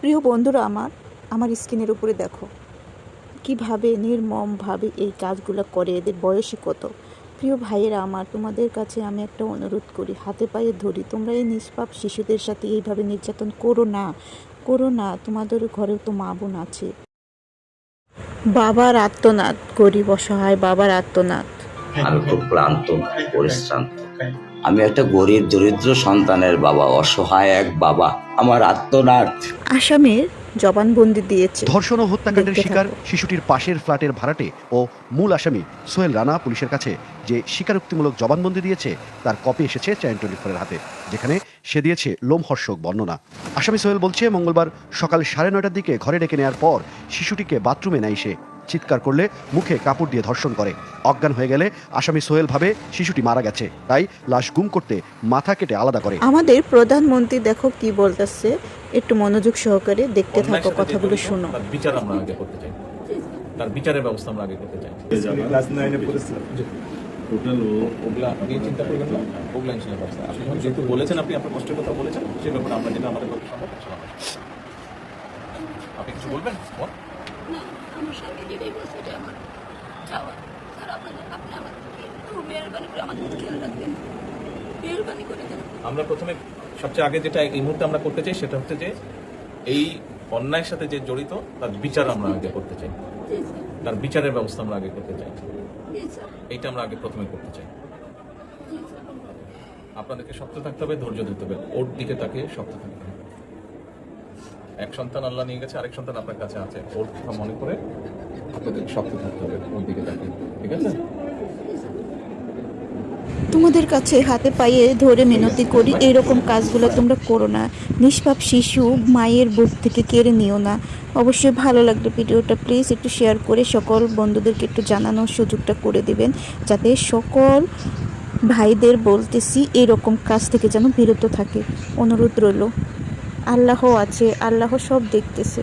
প্রিয় বন্ধুরা, আমার স্কিনের উপরে দেখো কিভাবে নির্মমভাবে এই কাজগুলো করে। এদের বয়সই কত। প্রিয় ভাইয়েরা আমার, তোমাদের কাছে আমি একটা অনুরোধ করি, হাতে পায়ে ধরি, তোমরা এই নিষ্পাপ শিশুদের সাথে এইভাবে নির্যাতন করো না। তোমাদের ঘরেও তো মা বোন আছে। বাবার আর্তনাদ, গরিব অসহায় বাবার আর্তনাদ। আমি খুব ক্লান্ত, পরিশ্রান্ত। আমি একটা গরিব দরিদ্র সন্তানের বাবা, অসহায় এক বাবা। আমার আত্মনাদ। আসামের জবানবন্দি দিয়েছে। ধর্ষণ ও হত্যাকাণ্ডের দেখতে শিকার থাকো। শিশুটির পাশের ফ্ল্যাটের ভাড়াটে ও মূল আসামি সোহেল রানা পুলিশের কাছে যে স্বীকারোক্তিমূলক জবানবন্দি দিয়েছে তার কপি এসেছে চ্যানেল 24-এর হাতে, যেখানে সে দিয়েছে লোমহর্ষক বর্ণনা। আসামি সোহেল বলছে, মঙ্গলবার সকাল 9:30টার দিকে ঘরে ডেকে নেওয়ার পর শিশুটিকে বাথরুমে নেয় সে। চিৎকার করলে মুখে কাপড় দিয়ে ধর্ষণ করে। অজ্ঞান হয়ে গেলে আসামি সোহেল ভাবে শিশুটি মারা গেছে, তাই লাশ গুম করতে মাথা কেটে আলাদা করে। আমাদের প্রধানমন্ত্রী দেখো কি বলতেছে, একটু মনোযোগ সহকারে দেখতে থাকো, কথাগুলো শোনো। তার বিচার আমরা আগে করতে চাই, তার বিচারের ব্যবস্থা আমরা আগে করতে চাই। ক্লাস 9 এ পড়েছিল। ওগুলা নিয়ে চিন্তা করবেন না, ওগুলা ইনশাল্লাহ ব্যবস্থা। আপনি যখন যেহেতু বলেছেন, আপনি আপনার কষ্টের কথা বলেছেন, সেই ব্যাপারে আমরা যেটা আমাদের পক্ষে সম্ভব সেটা আমরা করব। আপনি কিছু বলবেন? বল। না, আমার সঙ্গে যেটাই বলছে এটা আমার চাওয়া। স্যার, আপনি আমাদেরকে একটু মেহরবানি করে আমাদের খেয়াল রাখবেন, মেহরবানি করে দেন। আমরা প্রথমে সবচেয়ে আগে যেটা এই মুহূর্তে আমরা করতে চাই সেটা হচ্ছে যে এই অন্যায়ের সাথে যে জড়িত তার বিচার আমরা আগে করতে চাই, জি স্যার, তার বিচারের ব্যবস্থা আমরা আগে করতে চাই। জি স্যার, এইটা আমরা আগে প্রথমে করতে চাই। জি স্যার। আপনাদেরকে শক্ত থাকতে হবে, ধৈর্য দিতে হবে, ওর দিকে তাকে শক্ত থাকতে হবে। এক সন্তান আল্লাহ নিয়ে গেছে, আরেক সন্তান আপনার কাছে আছে, ওর কথা মনে করে আপনাদের শক্ত থাকতে হবে, ওর দিকে তাকে। ঠিক আছে? তোমাদের কাছে হাতে পায়ে ধরে মিনতি করি, এইরকম কাজগুলো তোমরা করো না। নিষ্পাপ শিশু মায়ের বুক থেকে কেড়ে নিও না। অবশ্যই ভালো লাগলে ভিডিওটা প্লিজ একটু শেয়ার করে সকল বন্ধুদেরকে একটু জানানোর সুযোগটা করে দিবেন, যাতে সকল ভাইদের বলতেছি এরকম কাজ থেকে যেন বিরত থাকে। অনুরোধ রইল। আল্লাহ আছে, আল্লাহ সব দেখতেছে।